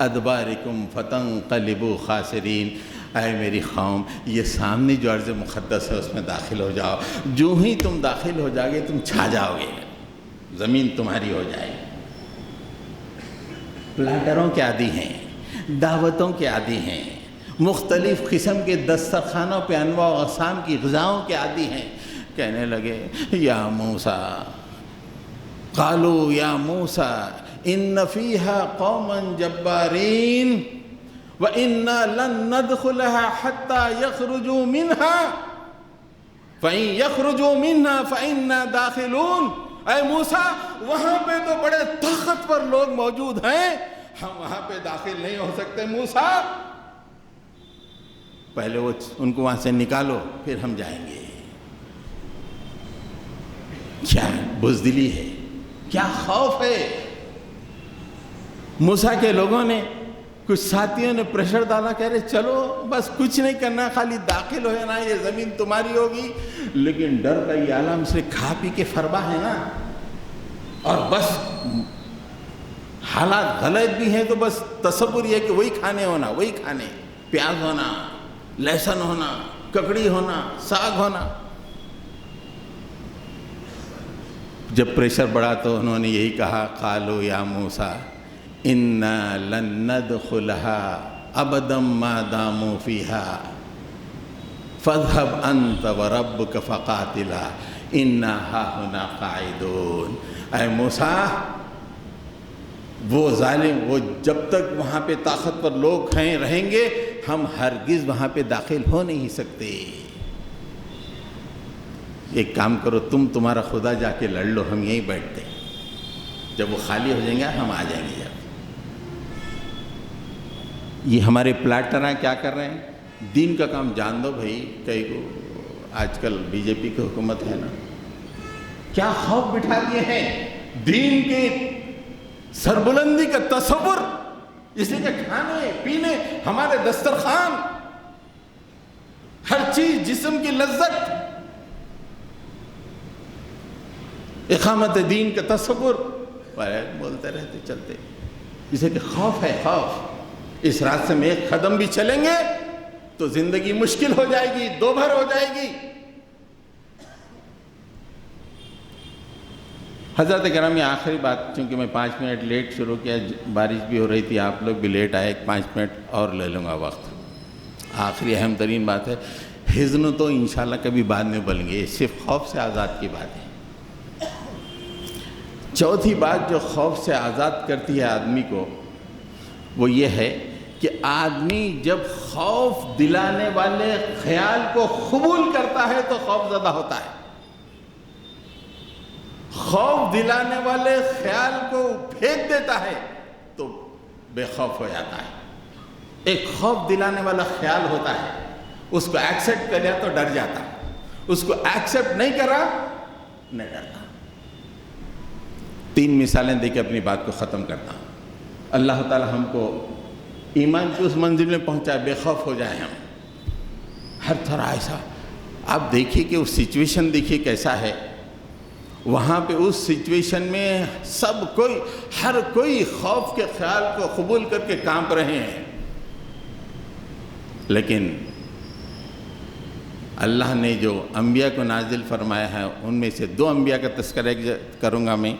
ادبارکم فتنقلبوا خاسرین۔ اے میری قوم، یہ سامنے جو ارض مقدس ہے اس میں داخل ہو جاؤ، جو ہی تم داخل ہو جاؤ گے تم چھا جاؤ گے، زمین تمہاری ہو جائے گی۔ پلاٹروں کے عادی ہیں، دعوتوں کے عادی ہیں، مختلف قسم کے دسترخوانوں پہ انواع و اقسام کی غذاؤں کے عادی ہیں۔ کہنے لگے، یا موسیٰ، قالوا یا موسیٰ ان فیہا قوما جبارین وَإِنَّا لَن نَّدْخُلَهَا حَتَّى يَخْرُجُوا مِنْهَا فَإِن يَخْرُجُوا مِنْهَا فَإِنَّا دَاخِلُونَ۔ اے موسیٰ، وہاں پہ تو بڑے طاقتور لوگ موجود ہیں، ہم وہاں پہ داخل نہیں ہو سکتے۔ موسیٰ پہلے ان کو وہاں سے نکالو، پھر ہم جائیں گے۔ کیا بزدلی ہے، کیا خوف ہے۔ موسیٰ کے لوگوں نے، کچھ ساتھیوں نے پریشر ڈالا، کہہ رہے چلو بس کچھ نہیں کرنا، خالی داخل ہو جانا، یہ زمین تمہاری ہوگی۔ لیکن ڈر کا یہ عالم سے کھا پی کے فربا ہے نا، اور بس حالات غلط بھی ہیں تو بس تصور یہ کہ وہی کھانے ہونا، وہی کھانے، پیاز ہونا، لہسن ہونا، ککڑی ہونا، ساگ ہونا۔ جب پریشر بڑھا تو انہوں نے یہی کہا، قالوا یا موسیٰ اِنَّا لَن نَّدْخُلَهَا أَبَدًا مَا دَامُوا فِيهَا فَاذْهَبْ أَنْتَ وَرَبُّكَ فَقَاتِلَا إِنَّا هَاهُنَا قَاعِدُونَ۔ اے موسیٰ، وہ ظالم، وہ جب تک وہاں پہ طاقتور لوگ ہیں رہیں گے، ہم ہرگز وہاں پہ داخل ہو نہیں سکتے۔ ایک کام کرو، تمہارا خدا جا کے لڑ لو، ہم یہیں بیٹھتے ہیں، جب وہ خالی ہو جائیں گے ہم آ جائیں گے۔ جب یہ ہمارے پلاٹراں کیا کر رہے ہیں؟ دین کا کام جان دو بھائی۔ کئی کو آج کل بی جے پی کی حکومت ہے نا، کیا خوف بٹھا دیے ہیں دین کی سربلندی کا تصور، اس لیے کہ کھانے پینے، ہمارے دسترخوان، ہر چیز، جسم کی لذت، اقامت دین کا تصور بولتے رہتے چلتے، جسے کہ خوف ہے، خوف۔ اس راستے میں ایک قدم بھی چلیں گے تو زندگی مشکل ہو جائے گی، دوبھر ہو جائے گی۔ حضرت کرام، یہ آخری بات، چونکہ میں 5 منٹ لیٹ شروع کیا، بارش بھی ہو رہی تھی، آپ لوگ بھی لیٹ آئے، 5 منٹ اور لے لوں گا وقت۔ آخری اہم ترین بات ہے، حزن تو انشاءاللہ کبھی بعد میں بولیں گے، صرف خوف سے آزاد کی بات ہے۔ چوتھی بات جو خوف سے آزاد کرتی ہے آدمی کو، وہ یہ ہے کہ آدمی جب خوف دلانے والے خیال کو قبول کرتا ہے تو خوف زدہ ہوتا ہے، خوف دلانے والے خیال کو پھینک دیتا ہے تو بے خوف ہو جاتا ہے۔ ایک خوف دلانے والا خیال ہوتا ہے، اس کو ایکسیپٹ کر لیا تو ڈر جاتا ہے، اس کو ایکسیپٹ نہیں کرا نہیں ڈرتا۔ 3 مثالیں دے کے اپنی بات کو ختم کرتا ہوں۔ اللہ تعالی ہم کو ایمان کی اس منزل میں پہنچائے، بے خوف ہو جائے ہم ہر طرح ایسا۔ آپ دیکھیے کہ اس سچویشن دیکھیے کیسا ہے، وہاں پہ اس سچویشن میں سب کوئی، ہر کوئی خوف کے خیال کو قبول کر کے کانپ رہے ہیں، لیکن اللہ نے جو انبیاء کو نازل فرمایا ہے ان میں سے 2 انبیاء کا تذکرہ کروں گا میں۔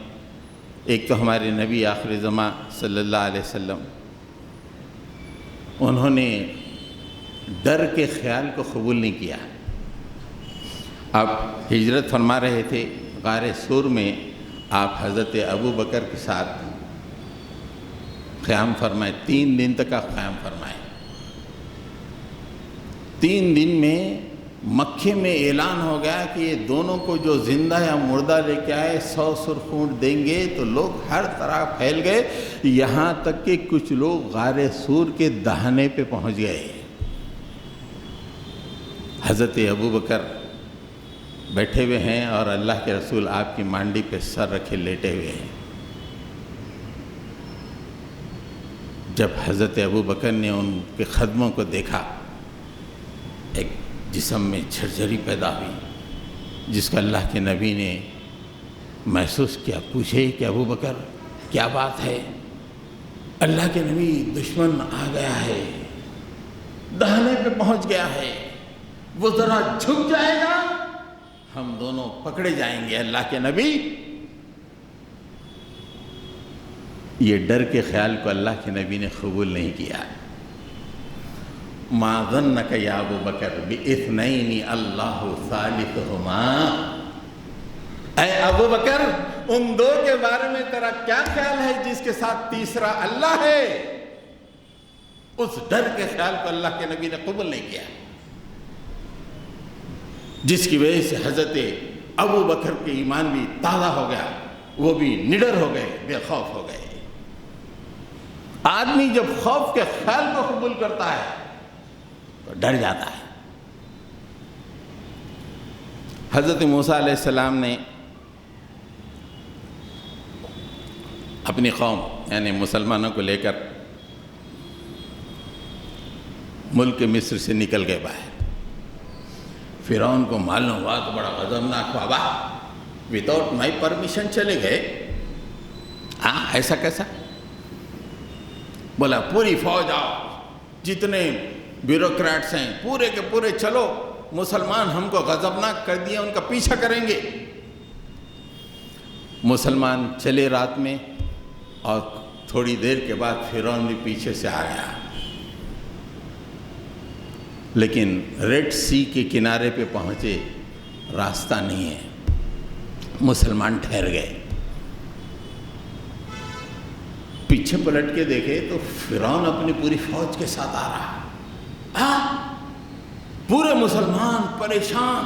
ایک تو ہمارے نبی آخر زمان صلی اللہ علیہ وسلم، انہوں نے ڈر کے خیال کو قبول نہیں کیا۔ اب ہجرت فرما رہے تھے، غار سور میں آپ حضرت ابو بکر کے ساتھ قیام فرمائے، 3 دن تک آپ قیام فرمائے۔ 3 دن میں مکے میں اعلان ہو گیا کہ یہ دونوں کو جو زندہ یا مردہ لے کے آئے 100 سرخ اونٹ دیں گے، تو لوگ ہر طرح پھیل گئے، یہاں تک کہ کچھ لوگ غار سور کے دہانے پہ پہنچ گئے۔ حضرت ابو بکر بیٹھے ہوئے ہیں اور اللہ کے رسول آپ کی مانڈی پہ سر رکھے لیٹے ہوئے ہیں۔ جب حضرت ابو بکر نے ان کے قدموں کو دیکھا، ایک جسم میں جھرجھری پیدا ہوئی، جس کا اللہ کے نبی نے محسوس کیا۔ پوچھے کہ ابو بکر کیا بات ہے؟ اللہ کے نبی دشمن آ گیا ہے، دہانے پہ پہنچ گیا ہے، وہ ذرا جھک جائے گا ہم دونوں پکڑے جائیں گے۔ اللہ کے نبی، یہ ڈر کے خیال کو اللہ کے نبی نے قبول نہیں کیا۔ ما ظنک یا ابو بکر باثنین اللہ ثالثہما، اے ابو بکر ان 2 کے بارے میں تیرا کیا خیال ہے جس کے ساتھ تیسرا اللہ ہے؟ اس ڈر کے خیال کو اللہ کے نبی نے قبول نہیں کیا، جس کی وجہ سے حضرت ابو بکر کے ایمان بھی تازہ ہو گیا، وہ بھی نڈر ہو گئے، بے خوف ہو گئے۔ آدمی جب خوف کے خیال کو قبول کرتا ہے تو ڈر جاتا ہے۔ حضرت موسیٰ علیہ السلام نے اپنی قوم یعنی مسلمانوں کو لے کر ملک مصر سے نکل گئے باہر۔ فرعون کو معلوم ہوا تو بڑا غضبناک ہوا، وداؤٹ مائی پرمیشن چلے گئے؟ ہاں، ایسا کیسا؟ بولا پوری فوج آؤ، جتنے بیوروکریٹس ہیں پورے کے پورے چلو، مسلمان ہم کو غضبناک کر دیا، ان کا پیچھا کریں گے۔ مسلمان چلے رات میں، اور تھوڑی دیر کے بعد فرعون بھی پیچھے سے آ گیا، لیکن ریڈ سی کے کنارے پہ پہنچے، راستہ نہیں ہے، مسلمان ٹھہر گئے۔ پیچھے پلٹ کے دیکھے تو فرعون اپنی پوری فوج کے ساتھ آ رہا، پورے مسلمان پریشان۔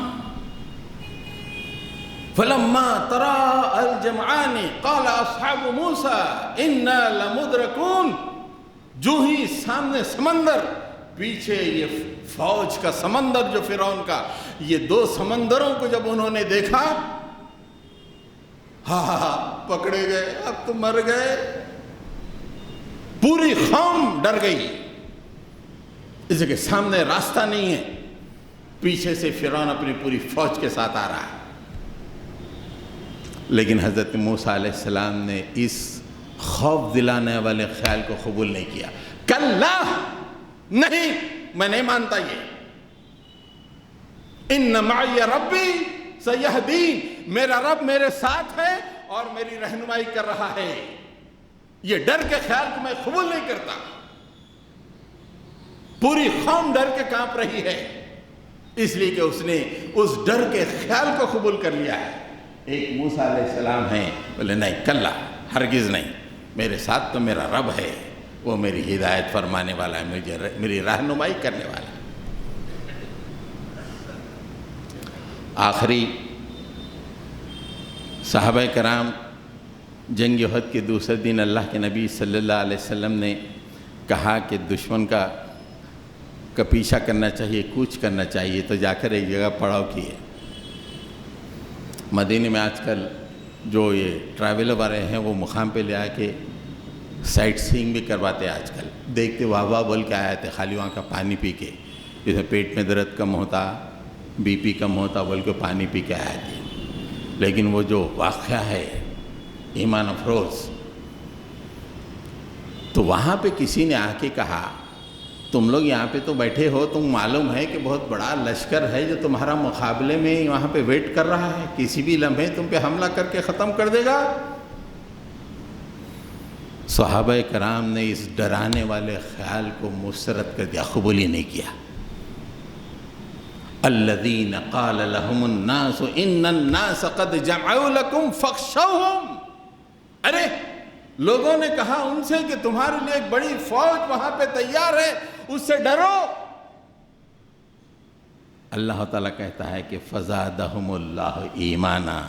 فَلَمَّا تَرَاءَ الْجَمْعَانِ قَالَ أَصْحَابُ مُوسَىٰ إِنَّا لَمُدْرَكُونَ، جو ہی سامنے سمندر، پیچھے یہ فوج کا سمندر جو فرعون کا، یہ 2 سمندروں کو جب انہوں نے دیکھا، ہاں پکڑے گئے، اب تو مر گئے۔ پوری قوم ڈر گئی، اس کے سامنے راستہ نہیں ہے، پیچھے سے فرعون اپنی پوری فوج کے ساتھ آ رہا ہے۔ لیکن حضرت موسیٰ علیہ السلام نے اس خوف دلانے والے خیال کو قبول نہیں کیا۔ کلا، نہیں، میں نہیں مانتا یہ۔ ان معی ربی سیہدین، میرا رب میرے ساتھ ہے اور میری رہنمائی کر رہا ہے، یہ ڈر کے خیال کو میں قبول نہیں کرتا۔ پوری قوم ڈر کے کانپ رہی ہے، اس لیے کہ اس نے اس ڈر کے خیال کو قبول کر لیا ہے۔ ایک موسیٰ علیہ السلام ہیں، بولے نہیں، کلا، ہرگز نہیں، میرے ساتھ تو میرا رب ہے، وہ میری ہدایت فرمانے والا ہے، میری رہنمائی کرنے والا ہے۔ آخری صحابہ کرام جنگ احد کے دوسرے دن اللہ کے نبی صلی اللہ علیہ وسلم نے کہا کہ دشمن کا پیچھا کرنا چاہیے، کوچ کرنا چاہیے، تو جا کر ایک جگہ پڑاؤ کیے۔ مدینے میں آج کل جو یہ ٹریولر والے ہیں وہ مقام پہ لے آ کے سائٹ سینگ بھی کرواتے ہیں، آج کل دیکھتے واہ واہ بول کے آئے تھے، خالی وہاں کا پانی پی کے، جیسے پیٹ میں درد کم ہوتا، بی پی کم ہوتا بول کے پانی پی کے آئے تھے۔ لیکن وہ جو واقعہ ہے ایمان افروز، تو وہاں پہ کسی نے آ کے کہا تم لوگ یہاں پہ تو بیٹھے ہو، تم معلوم ہے کہ بہت بڑا لشکر ہے جو تمہارا مقابلے میں وہاں پہ ویٹ کر رہا ہے، کسی بھی لمحے تم پہ حملہ کر کے ختم کر دے گا۔ صحابہ کرام نے اس ڈرانے والے خیال کو مسترد کر دیا، قبول ہی نہیں کیا۔ الذین قال لهم الناس ان الناس قد جمعوا لكم فاخشوهم، ارے لوگوں نے کہا ان سے کہ تمہارے لیے ایک بڑی فوج وہاں پہ تیار ہے، اس سے ڈرو۔ اللہ تعالیٰ کہتا ہے کہ فزادہم اللہ ایمانا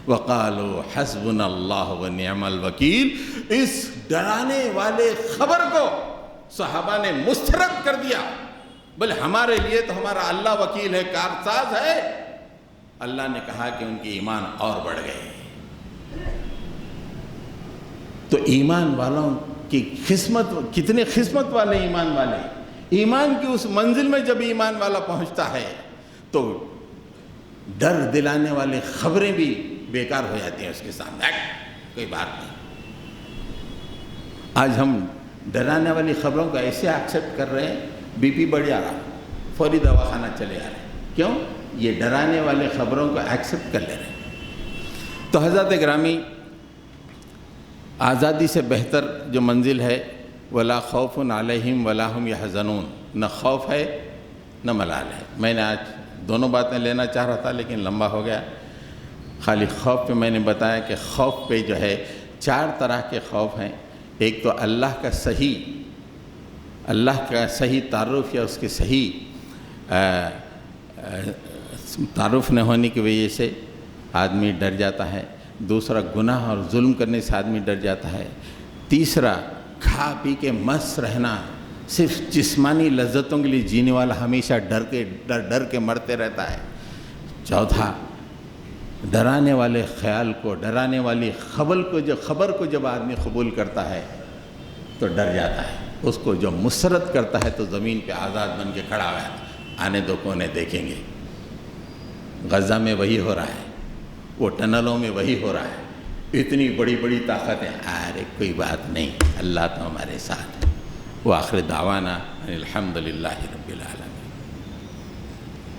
وقالوا حسبنا اللہ ونعم الوکیل۔ اس ڈرانے والے خبر کو صحابہ نے مسترد کر دیا، بل ہمارے لیے تو ہمارا اللہ وکیل ہے، کارساز ہے۔ اللہ نے کہا کہ ان کے ایمان اور بڑھ گئے۔ تو ایمان والوں کی قسمت، کتنے قسمت والے ایمان والے، ایمان کی اس منزل میں جب ایمان والا پہنچتا ہے تو ڈر دلانے والے خبریں بھی بیکار ہو جاتی ہیں اس کے سامنے، کوئی بات نہیں۔ آج ہم ڈرانے والی خبروں کو ایسے ایکسیپٹ کر رہے ہیں، بی پی بڑھ جا رہا، فوری دواخانہ چلے آ رہے ہیں، کیوں؟ یہ ڈرانے والے خبروں کو ایکسیپٹ کر لے رہے ہیں۔ تو حضرات گرامی، آزادی سے بہتر جو منزل ہے، ولا خوف علیہم ولا ہم یحزنون، نہ خوف ہے نہ ملال ہے۔ میں نے آج دونوں باتیں لینا چاہ رہا تھا لیکن لمبا ہو گیا۔ خالی خوف پہ میں نے بتایا کہ خوف پہ جو ہے 4 طرح کے خوف ہیں۔ ایک تو اللہ کا صحیح تعارف یا اس کے صحیح تعارف نہ ہونے کی وجہ سے آدمی ڈر جاتا ہے۔ دوسرا گناہ اور ظلم کرنے سے آدمی ڈر جاتا ہے۔ تیسرا کھا پی کے مست رہنا، صرف جسمانی لذتوں کے لیے جینے والا ہمیشہ ڈر کے مرتے رہتا ہے۔ چوتھا ڈرانے والے خیال کو، ڈرانے والی خبر کو جب آدمی قبول کرتا ہے تو ڈر جاتا ہے۔ اس کو جو مسرت کرتا ہے تو زمین پہ آزاد بن کے کھڑا ہوا ہے، آنے دو کونے دیکھیں گے۔ غزہ میں وہی ہو رہا ہے، وہ ٹنلوں میں وہی ہو رہا ہے، اتنی بڑی بڑی طاقتیں، ارے کوئی بات نہیں، اللہ تو ہمارے ساتھ ہے۔ وآخر دعوانا الحمدللہ رب العالمین۔